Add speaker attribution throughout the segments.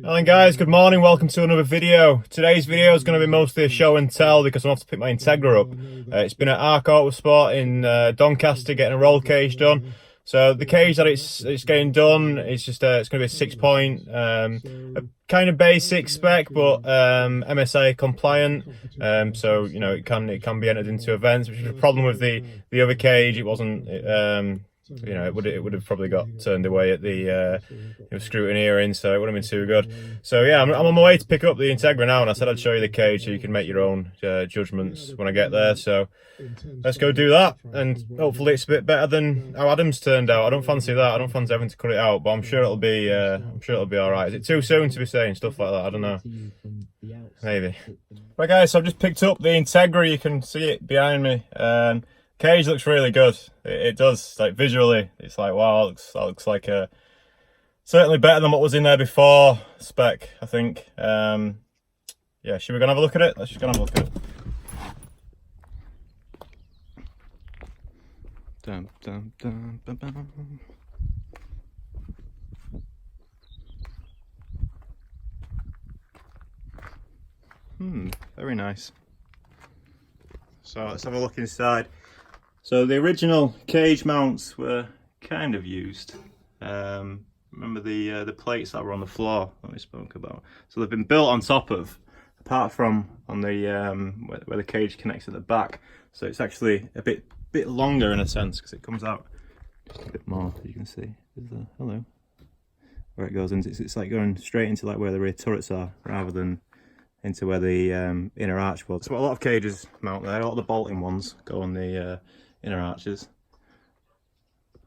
Speaker 1: Hi guys, good morning, welcome to another video. Today's video is going to be mostly a show and tell because I'm off to pick my Integra up. It's been at Arc Autosport in Doncaster getting a roll cage done. So the cage that it's getting done, it's just it's going to be a 6-point, a kind of basic spec, but MSA compliant. So you know it can be entered into events, which is a problem with the other cage. It wasn't. You know, it would have probably got turned away at the scrutiny hearing, so it wouldn't have been too good. So yeah, I'm on my way to pick up the Integra now, and I said I'd show you the cage so you can make your own judgments when I get there. So let's go do that, and hopefully it's a bit better than how Adam's turned out. I don't fancy that. I don't fancy having to cut it out, but I'm sure it'll be all right. Is it too soon to be saying stuff like that? I don't know. Maybe. Right guys, so I've just picked up the Integra. You can see it behind me. Cage looks really good. It does, like visually. It's like wow, that looks like a certainly better than what was in there before spec, I think. Yeah, should we go and have a look at it? Let's just go and have a look at it. Dun, dun, dun, dun, dun. Very nice. So let's have a look inside. So the original cage mounts were kind of used. Remember the plates that were on the floor that we spoke about? So they've been built on top of, apart from on the where the cage connects at the back. So it's actually a bit longer in a sense because it comes out just a bit more. You can see hello where it goes into. It's like going straight into like where the rear turrets are rather than into where the inner arch was. So a lot of cages mount there. A lot of the bolting ones go on the inner arches.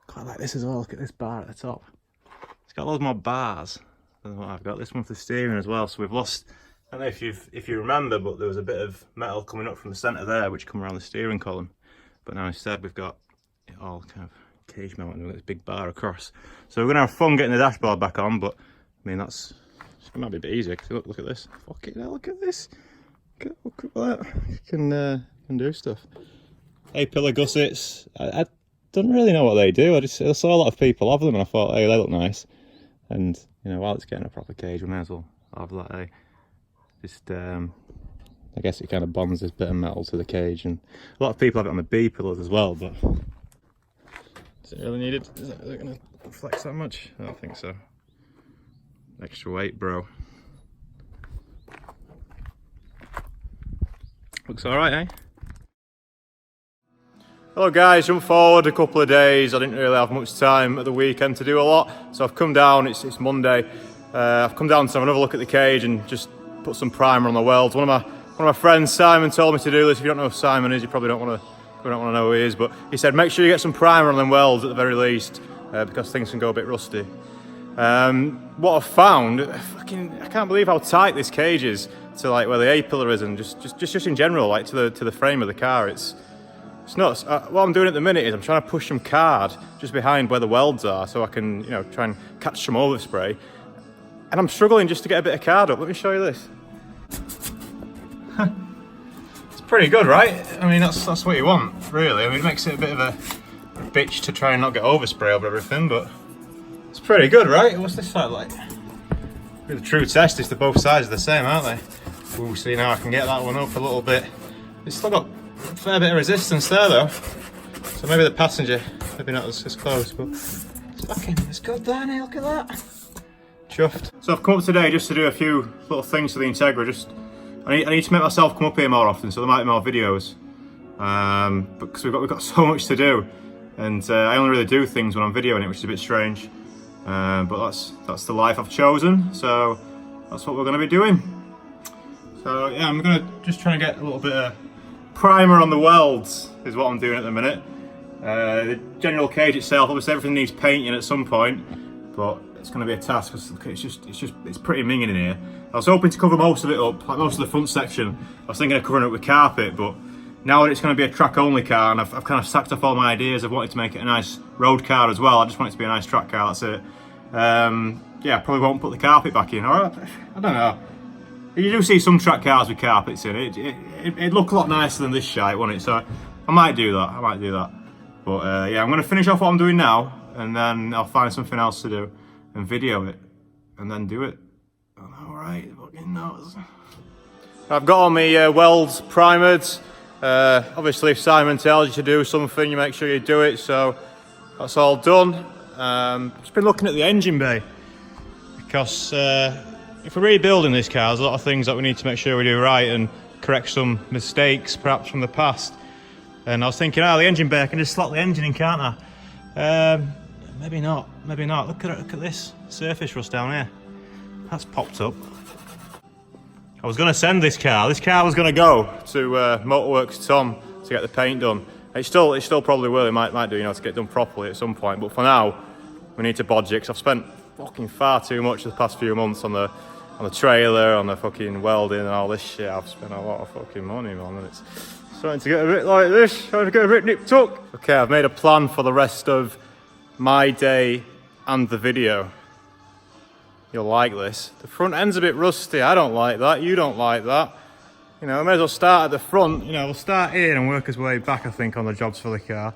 Speaker 1: Quite like this as well. Look at this bar at the top. It's got loads more bars than what I've got. This one for the steering as well. So we've lost. I don't know if you remember, but there was a bit of metal coming up from the centre there, which come around the steering column. But now instead we've got it all kind of cage mounted with this big bar across. So we're gonna have fun getting the dashboard back on. But I mean it might be a bit easier because look at this. Fucking hell, look at this. Look at that. You can do stuff. A-pillar gussets. I don't really know what they do. I saw a lot of people have them and I thought, hey, they look nice. And you know, while it's getting a proper cage, we may as well have that. Just I guess it kind of bonds this bit of metal to the cage, and a lot of people have it on the B pillars as well. But is it really needed? Is it going to flex that much? I don't think so. Extra weight, bro. Looks all right, eh? Hello guys, jump forward a couple of days. I didn't really have much time at the weekend to do a lot, so I've come down, it's Monday. I've come down to have another look at the cage and just put some primer on the welds. One of my friends, Simon, told me to do this. If you don't know who Simon is, you probably don't want to know who he is, but he said make sure you get some primer on them welds at the very least, because things can go a bit rusty. What I've found, I can't believe how tight this cage is to like where the A-pillar is, and just in general, like to the frame of the car. It's nuts. What I'm doing at the minute is I'm trying to push some card just behind where the welds are so I can, try and catch some overspray. And I'm struggling just to get a bit of card up. Let me show you this. It's pretty good, right? I mean, that's what you want, really. I mean, it makes it a bit of a bitch to try and not get overspray over everything, but it's pretty good, right? What's this side like? The true test is that both sides are the same, aren't they? We'll see now I can get that one up a little bit. It's still got a fair bit of resistance there though, so maybe the passenger maybe not as close, but it's good there. Now look at that, chuffed. So I've come up today just to do a few little things to the Integra. I need to make myself come up here more often, so there might be more videos, because we've got so much to do, and I only really do things when I'm videoing it, which is a bit strange, but that's the life I've chosen, so that's what we're going to be doing. So yeah, I'm going to just try and get a little bit of primer on the welds is what I'm doing at the minute. The general cage itself, obviously everything needs painting at some point, but it's going to be a task because it's pretty minging in here. I was hoping to cover most of it up, like most of the front section. I was thinking of covering it up with carpet, but now that it's going to be a track only car, and I've kind of sacked off all my ideas, I've wanted to make it a nice road car as well. I just want it to be a nice track car, that's it. Yeah, I probably won't put the carpet back in, or I don't know. You do see some track cars with carpets in it. It'd look a lot nicer than this shite, wouldn't it? So I might do that. But yeah, I'm going to finish off what I'm doing now, and then I'll find something else to do and video it, and then do it. Alright, fucking nuts. I've got all my welds primered. Obviously if Simon tells you to do something, you make sure you do it, so that's all done. Just been looking at the engine bay, because if we're rebuilding this car, there's a lot of things that we need to make sure we do right and correct some mistakes perhaps from the past. And I was thinking, the engine bay, I can just slot the engine in, can't I? Maybe not, maybe not. Look at this surface rust down here. That's popped up. I was going to send this car was going to go to Motorworks Tom to get the paint done. It still probably will, it might do, you know, to get done properly at some point, but for now, we need to bodge it, because I've spent fucking far too much the past few months on the trailer, on the fucking welding and all this shit. I've spent a lot of fucking money, man, and it's starting to get a bit like this, starting to get a bit nipped up. Okay, I've made a plan for the rest of my day and the video. You'll like this. The front end's a bit rusty. I don't like that. You don't like that. You know, I may as well start at the front. You know, we'll start here and work his way back, I think, on the jobs for the car.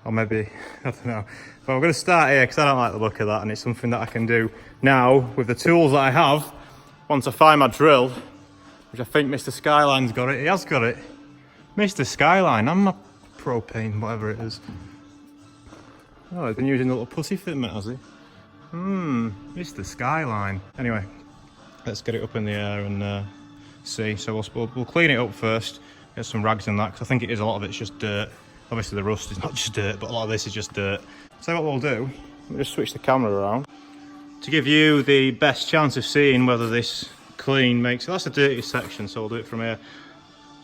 Speaker 1: Or maybe, I don't know. But we're going to start here because I don't like the look of that, and it's something that I can do now with the tools that I have. Once I find my drill, which I think Mr. Skyline's got it. He has got it. Mr. Skyline. I'm a propane, whatever it is. Oh, he's been using a little pussy fitment, has he? Mr. Skyline. Anyway, let's get it up in the air and see. So we'll clean it up first, get some rags in that, because I think it is, a lot of it's just dirt. Obviously the rust is not just dirt, but a lot of this is just dirt. So what we'll do, we'll just switch the camera around to give you the best chance of seeing whether this clean makes, that's the dirtiest section, so we'll do it from here.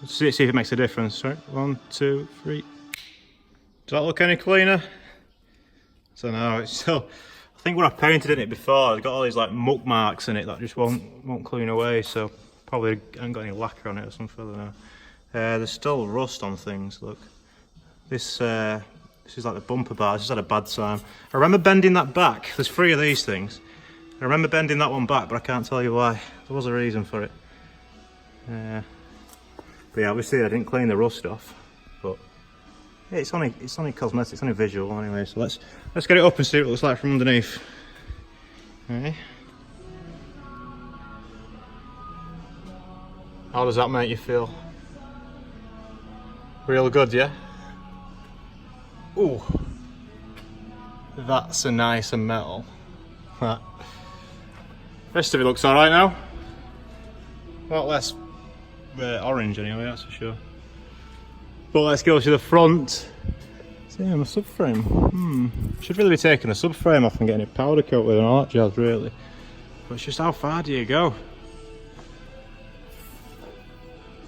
Speaker 1: See if it makes a difference. Right, 1, 2, 3. Does that look any cleaner? I don't know, it's still, I think when I painted in it before, it's got all these like muck marks in it that just won't clean away, so probably haven't got any lacquer on it or something, I don't know. There's still rust on things, look. This is like the bumper bar, this has had a bad time. I remember bending that back, there's 3 of these things. I remember bending that one back, but I can't tell you why. There was a reason for it. But yeah, obviously I didn't clean the rust off, but yeah, it's only cosmetic, it's only visual anyway, so let's get it up and see what it looks like from underneath. Okay. How does that make you feel? Real good, yeah? Ooh, that's a nicer metal. That rest of it looks alright now. A lot less orange anyway, that's for sure. But let's go to the front. So yeah, my subframe. Should really be taking the subframe off and getting it powder coat with and all that jazz, really. But it's just, how far do you go?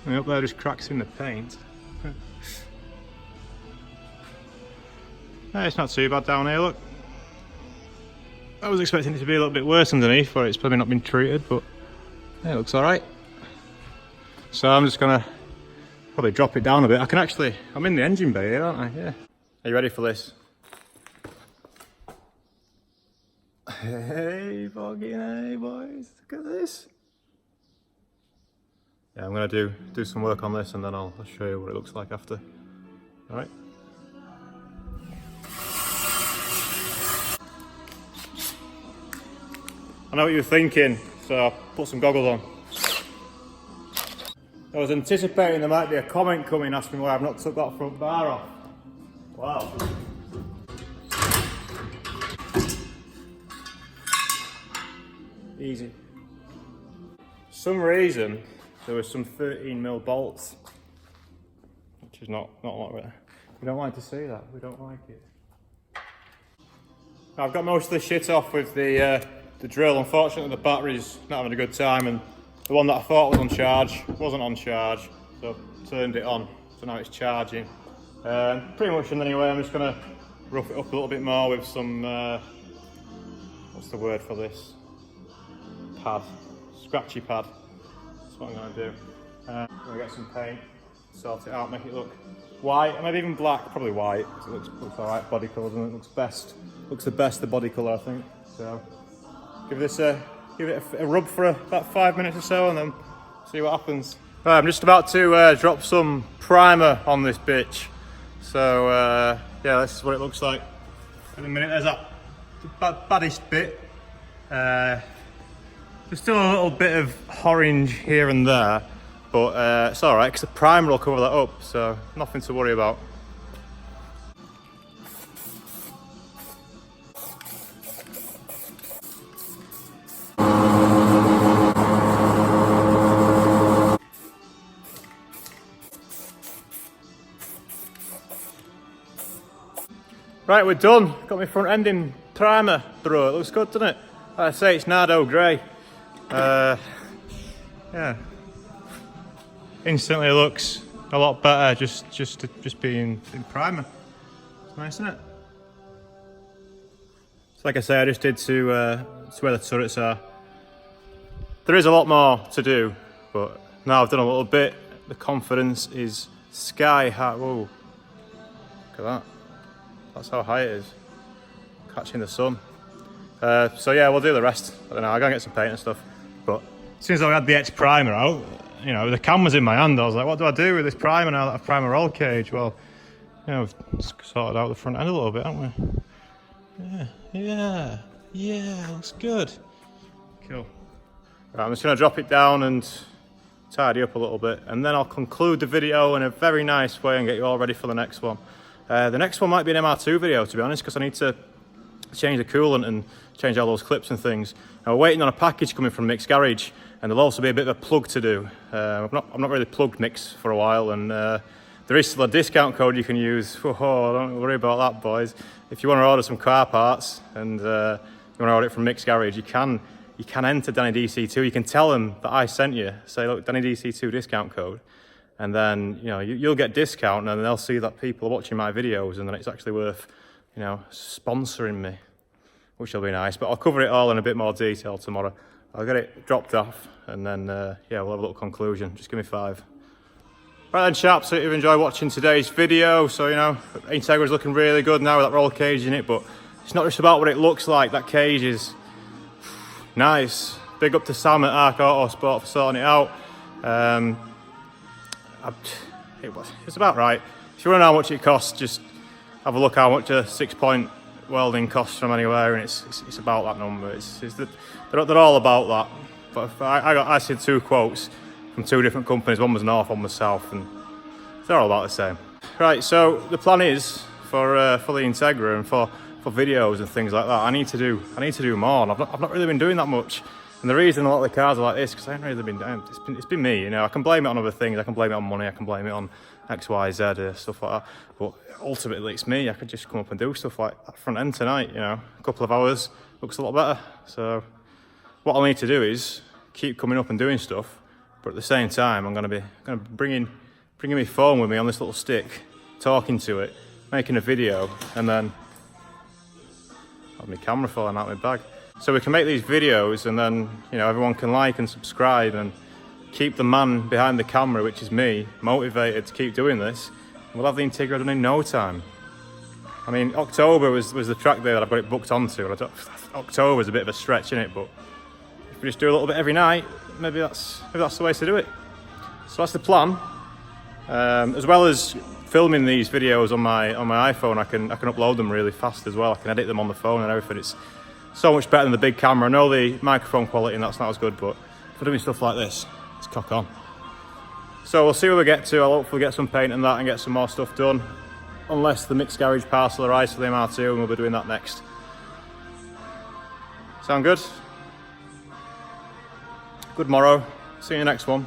Speaker 1: And up there just cracks in the paint. It's not too bad down here, look. I was expecting it to be a little bit worse underneath, where it's probably not been treated, but yeah, it looks alright. So I'm just gonna probably drop it down a bit. I'm in the engine bay here, aren't I? Yeah. Are you ready for this? Hey, fucking hey, boys. Look at this. Yeah, I'm gonna do some work on this, and then I'll show you what it looks like after. Alright. I know what you're thinking, so I'll put some goggles on. I was anticipating there might be a comment coming asking why I've not took that front bar off. Wow. Easy. For some reason, there were some 13mm bolts, which is not what we don't like to see that. We don't like it. I've got most of the shit off with the drill. Unfortunately, the battery's not having a good time, and the one that I thought was on charge wasn't on charge, so I turned it on. So now it's charging. Pretty much anyway, I'm just going to rough it up a little bit more with some, what's the word for this? Pad. Scratchy pad. That's what I'm going to do. I'm going to get some paint, sort it out, make it look white, or maybe even black, probably white, because it looks alright body colour, and it looks the best the body colour, I think. So give it a rub for about 5 minutes or so, and then see what happens. Right, I'm just about to drop some primer on this bitch. So yeah, this is what it looks like in a minute. There's that baddest bit. There's still a little bit of orange here and there, but it's alright because the primer will cover that up, so nothing to worry about. Right, we're done. Got my front end in primer through. It looks good, doesn't it? Like I say, it's Nardo Grey. Yeah. Instantly looks a lot better just being in primer. It's nice, isn't it? So like I say, I just did to where the turrets are. There is a lot more to do, but now I've done a little bit. The confidence is sky high. Whoa, look at that. That's how high it is. Catching the sun. So yeah, we'll do the rest. I don't know, I'll go and get some paint and stuff. But as soon as I had the X primer out, you know, the camera's in my hand, I was like, what do I do with this primer now that I've primed my roll cage? Well, you know, we've sorted out the front end a little bit, haven't we? Yeah, looks good. Cool. Right, I'm just going to drop it down and tidy up a little bit, and then I'll conclude the video in a very nice way and get you all ready for the next one. The next one might be an MR2 video, to be honest, because I need to change the coolant and change all those clips and things. Now, we're waiting on a package coming from Mick's Garage, and there'll also be a bit of a plug to do. I've not really plugged Mick's for a while, and there is still a discount code you can use. Oh, don't worry about that, boys. If you want to order some car parts and you want to order it from Mick's Garage, you can enter Danny DC2. You can tell them that I sent you. Say, look, Danny DC2 discount code. And then, you know, you'll get discount, and then they'll see that people are watching my videos, and then it's actually worth, you know, sponsoring me, which will be nice. But I'll cover it all in a bit more detail tomorrow. I'll get it dropped off, and then, yeah, we'll have a little conclusion. Just give me 5. Right then, chaps, if you've enjoyed watching today's video, so, you know, Integra's looking really good now with that roll cage in it, but it's not just about what it looks like. That cage is nice. Big up to Sam at Arc Autosport for sorting it out. It's about right. If you want to know how much it costs, just have a look how much a 6-point welding costs from anywhere, and it's about that number. They're all about that. But I see 2 quotes from 2 different companies. One was north, one was south, and they're all about the same. Right. So the plan is for the Integra and for videos and things like that. I need to do more. And I've not really been doing that much. And the reason a lot of the cars are like this, because I haven't really been doing it's been me, you know. I can blame it on other things, I can blame it on money, I can blame it on X, Y, Z, stuff like that. But ultimately it's me. I could just come up and do stuff like that front end tonight, you know. A couple of hours, looks a lot better. So what I'll need to do is keep coming up and doing stuff, but at the same time I'm gonna be bringing my phone with me on this little stick, talking to it, making a video, and then have my camera falling out of my bag. So we can make these videos, and then, you know, everyone can like and subscribe and keep the man behind the camera, which is me, motivated to keep doing this. And we'll have the Integra done in no time. I mean, October was the track day that I've got it booked onto. And October's a bit of a stretch, isn't it? But if we just do a little bit every night, maybe that's the way to do it. So that's the plan. As well as filming these videos on my iPhone, I can upload them really fast as well. I can edit them on the phone and everything. It's so much better than the big camera. I know the microphone quality and that's not as good, but for doing stuff like this, it's cock on. So we'll see where we get to. I'll hopefully get some paint and that and get some more stuff done. Unless the Mick's Garage parcel arrives for the MR2, and we'll be doing that next. Sound good? Good morrow. See you in the next one.